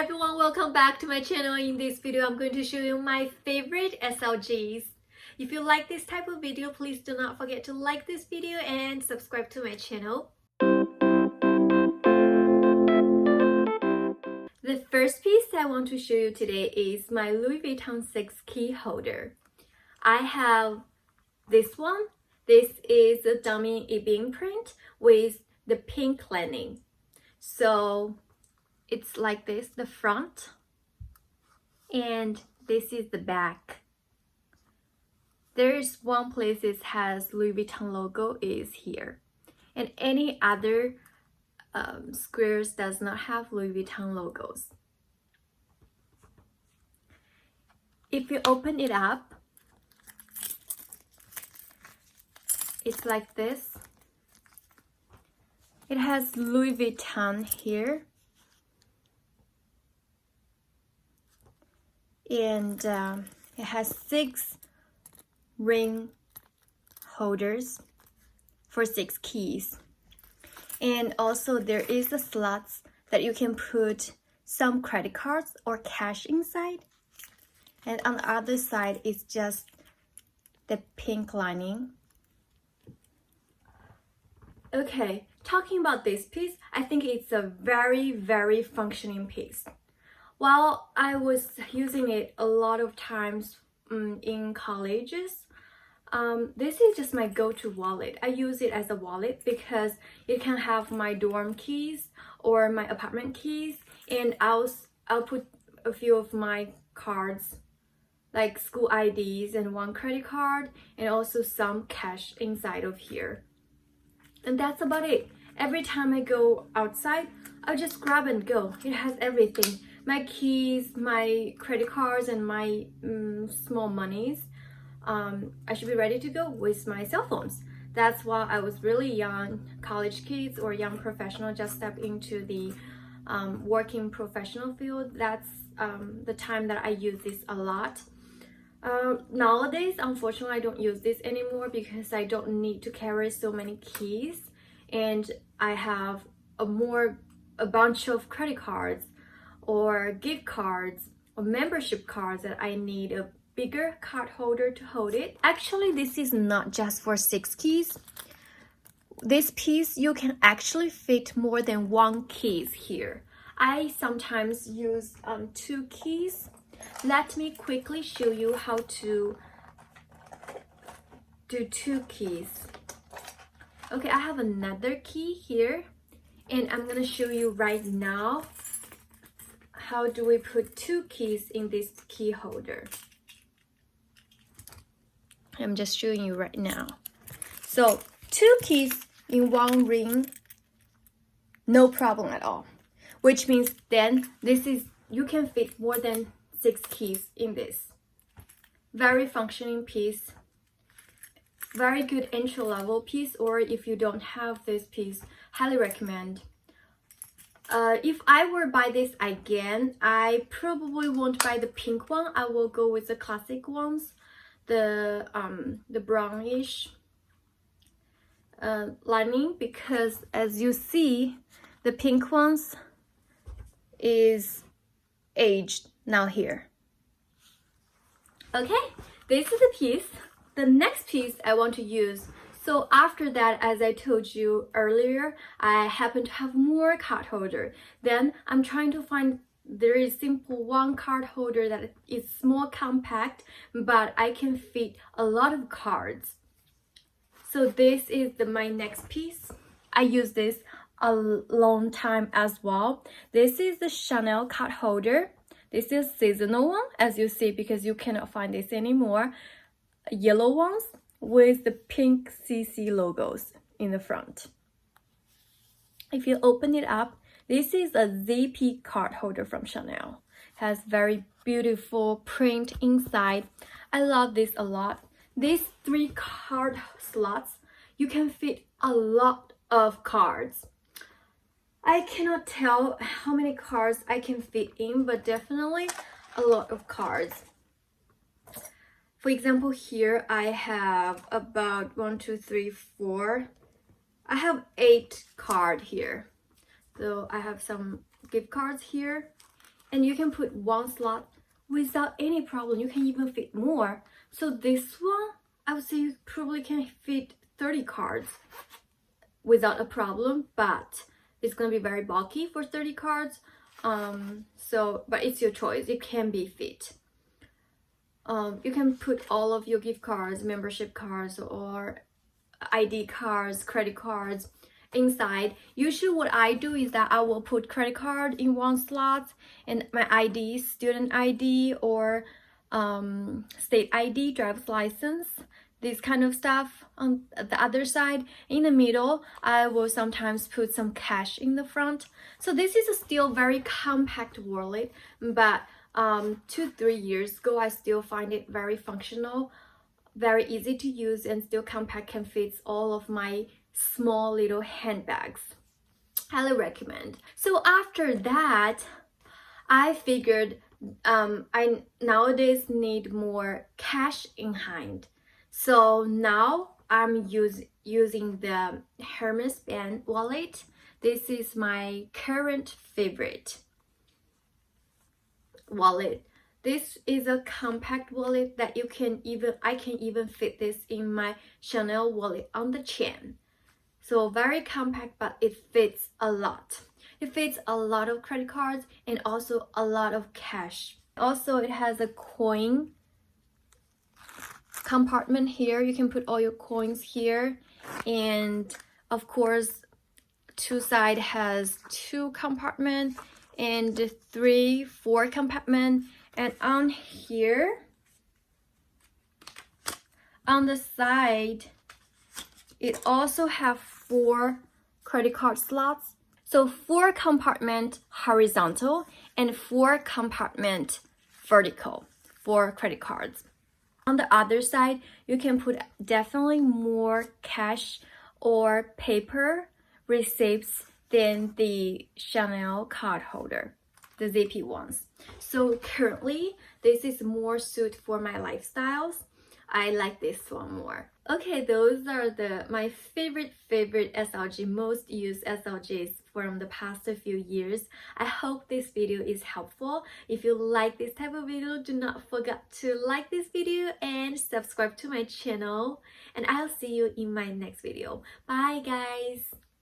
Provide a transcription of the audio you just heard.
everyone, welcome back to my channel. In this video, I'm going to show you my favorite SLGs. If you like this type of video, please do not forget to like this video and subscribe to my channel. The first piece I want to show you today is my Louis Vuitton 6 key holder. I have this one. This is a dummy e-beam print with the pink lining. So it's like this, the front, and this is the back. There's one place it has Louis Vuitton logo is here, and any other squares does not have Louis Vuitton logos. If you open it up, it's like this. It has Louis Vuitton here. And it has 6 ring holders for 6 keys. And also there is a slots that you can put some credit cards or cash inside. And on the other side is just the pink lining. Okay, talking about this piece, I think it's a very functioning piece. While I was using it a lot of times in colleges, this is just my go-to wallet. I use it as a wallet because it can have my dorm keys or my apartment keys, and I'll put a few of my cards, like school IDs and one credit card, and also some cash inside of here. And that's about it. Every time I go outside, I'll just grab and go. It has everything. My keys, my credit cards, and my small monies. I should be ready to go with my cell phones. That's why I was really young, college kids or young professional just step into the working professional field. That's the time that I use this a lot. Nowadays, unfortunately, I don't use this anymore because I don't need to carry so many keys, and I have a bunch of credit cards or gift cards or membership cards that I need a bigger card holder to hold it. Actually, this is not just for 6 keys. This piece, you can actually fit more than 1 keys here. I sometimes use 2 keys. Let me quickly show you how to do 2 keys. Okay, I have another key here, and I'm gonna show you right now how do we put 2 keys in this key holder. I'm just showing you right now. So 2 keys in 1 ring, no problem at all. Which means then you can fit more than 6 keys in this. Very functioning piece. Very good entry-level piece, or if you don't have this piece, highly recommend. If I were buy this again, I probably won't buy the pink one. I will go with the classic ones, the brownish lining, because as you see, the pink ones is aged now here. Okay, this is the piece. The next piece I want to use. So after that, as I told you earlier, I happen to have more card holder. Then I'm trying to find very simple one card holder that is small, compact, but I can fit a lot of cards. So this is my next piece. I use this a long time as well. This is the Chanel card holder. This is seasonal one, as you see, because you cannot find this anymore. Yellow ones with the pink CC logos in the front. If you open it up, this is a ZP card holder from Chanel. Has very beautiful print inside. I love this a lot. These 3 card slots, you can fit a lot of cards. I cannot tell how many cards I can fit in, but definitely a lot of cards. For example, here I have about 1, 2, 3, 4. I have 8 cards here. So I have some gift cards here, and you can put one slot without any problem. You can even fit more. So this one, I would say you probably can fit 30 cards without a problem, but it's gonna be very bulky for 30 cards. But it's your choice. It can be fit. You can put all of your gift cards, membership cards, or ID cards, credit cards inside. Usually what I do is that I will put credit card in one slot and my ID, student ID, or state ID, driver's license, this kind of stuff on the other side. In the middle, I will sometimes put some cash in the front. So this is a still very compact wallet, but 2-3 years ago, I still find it very functional, very easy to use, and still compact, can fit all of my small little handbags. Highly recommend. So after that, I figured I nowadays need more cash in hand. So now I'm using the Hermes Band wallet. This is my current favorite wallet. This is a compact wallet that I can even fit this in my Chanel wallet on the chain. So very compact, but it fits a lot. It fits a lot of credit cards and also a lot of cash. Also, it has a coin compartment here. You can put all your coins here, and of course, two side has 2 compartments and 3-4 compartment. And on here, on the side, it also have 4 credit card slots. So 4 compartment horizontal and 4 compartment vertical for credit cards. On the other side, you can put definitely more cash or paper receipts than the Chanel card holder, the zippy ones. So currently, this is more suited for my lifestyles. I like this one more. Okay, those are my favorite SLG, most used SLGs from the past few years. I hope this video is helpful. If you like this type of video, do not forget to like this video and subscribe to my channel. And I'll see you in my next video. Bye guys!